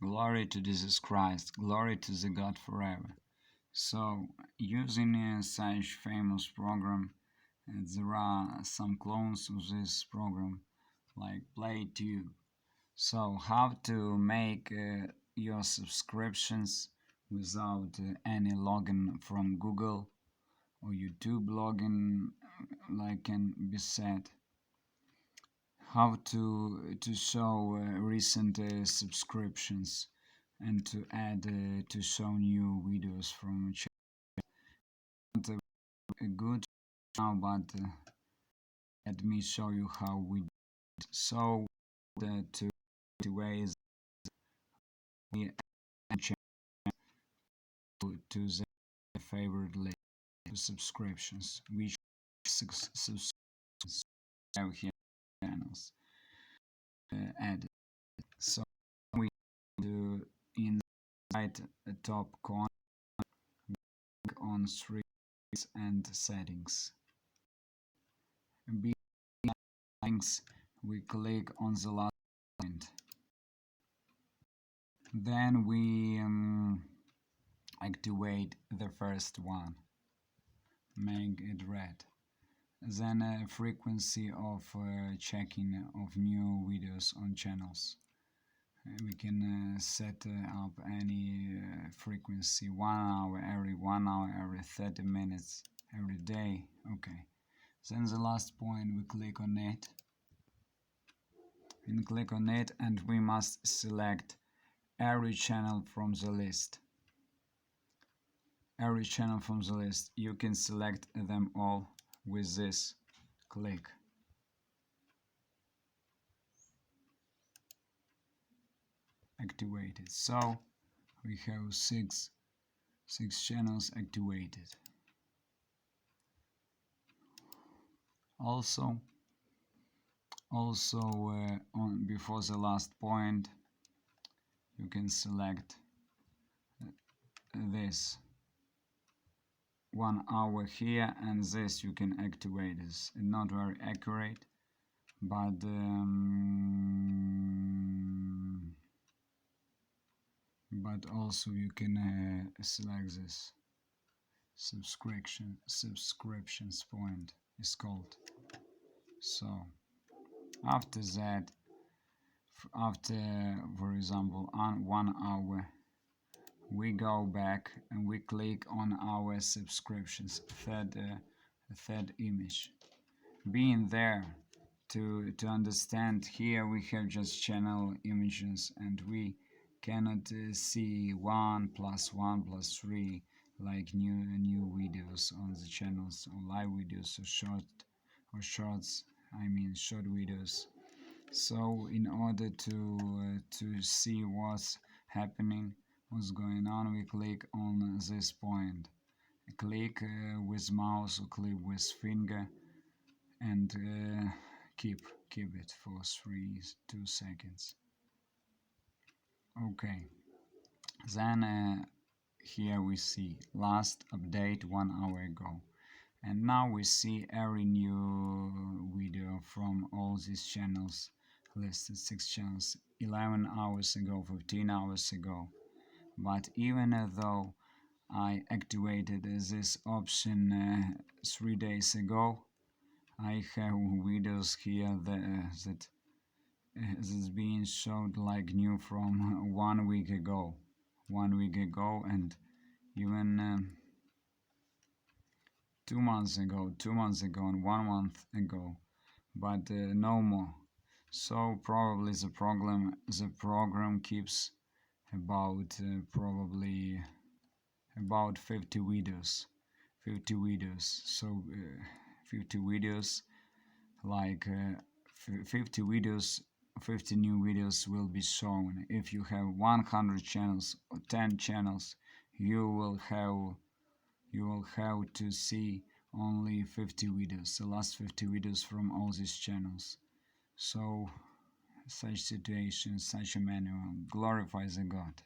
Glory to Jesus Christ, glory to the God forever. So, using such famous program, there are some clones of this program, like PLEY. So, how to make your subscriptions without any login from Google or YouTube login, like can be said. How to show recent subscriptions and to add to show new videos from channel. A good now, but let me show you how we do it. So the two ways we add to the favorite list to subscriptions, which subscriptions have here channels added. So we do inside the top corner on streams and settings. Settings, we click on the last point. Then we activate the first one, make it red. Then a frequency of checking of new videos on channels. We can set up any frequency, 1 hour, every 1 hour, every 30 minutes, every day. Okay. Then the last point, we click on it. We click on it and we must select every channel from the list. Every channel from the list. You can select them all with this click. Activated. So we have six channels activated. Also on before the last point, you can select this 1 hour here, and this you can activate. It's not very accurate, but also you can select this subscriptions point is called. So after that, after for example on 1 hour, we go back and we click on our subscriptions, third image. Being there to understand, here we have just channel images and we cannot see 1 + 1 + 3 like new videos on the channels, or live videos, or shorts, I mean short videos. So in order to see what's happening, what's going on, we click on this point. Click with mouse or click with finger and keep it for 2 seconds. Okay, then here we see last update 1 hour ago, and now we see every new video from all these channels listed. 6 channels 11 hours ago, 15 hours ago. But even though I activated this option 3 days ago, I have videos here that is being showed like new from 1 week ago, and even 2 months ago, and 1 month ago, but no more. So probably the program keeps about probably about 50 videos. So 50 videos, like 50 videos, 50 new videos will be shown. If you have 100 channels or 10 channels, you will have to see only 50 videos, the last 50 videos from all these channels. So such situation, such a manual glorifies the God.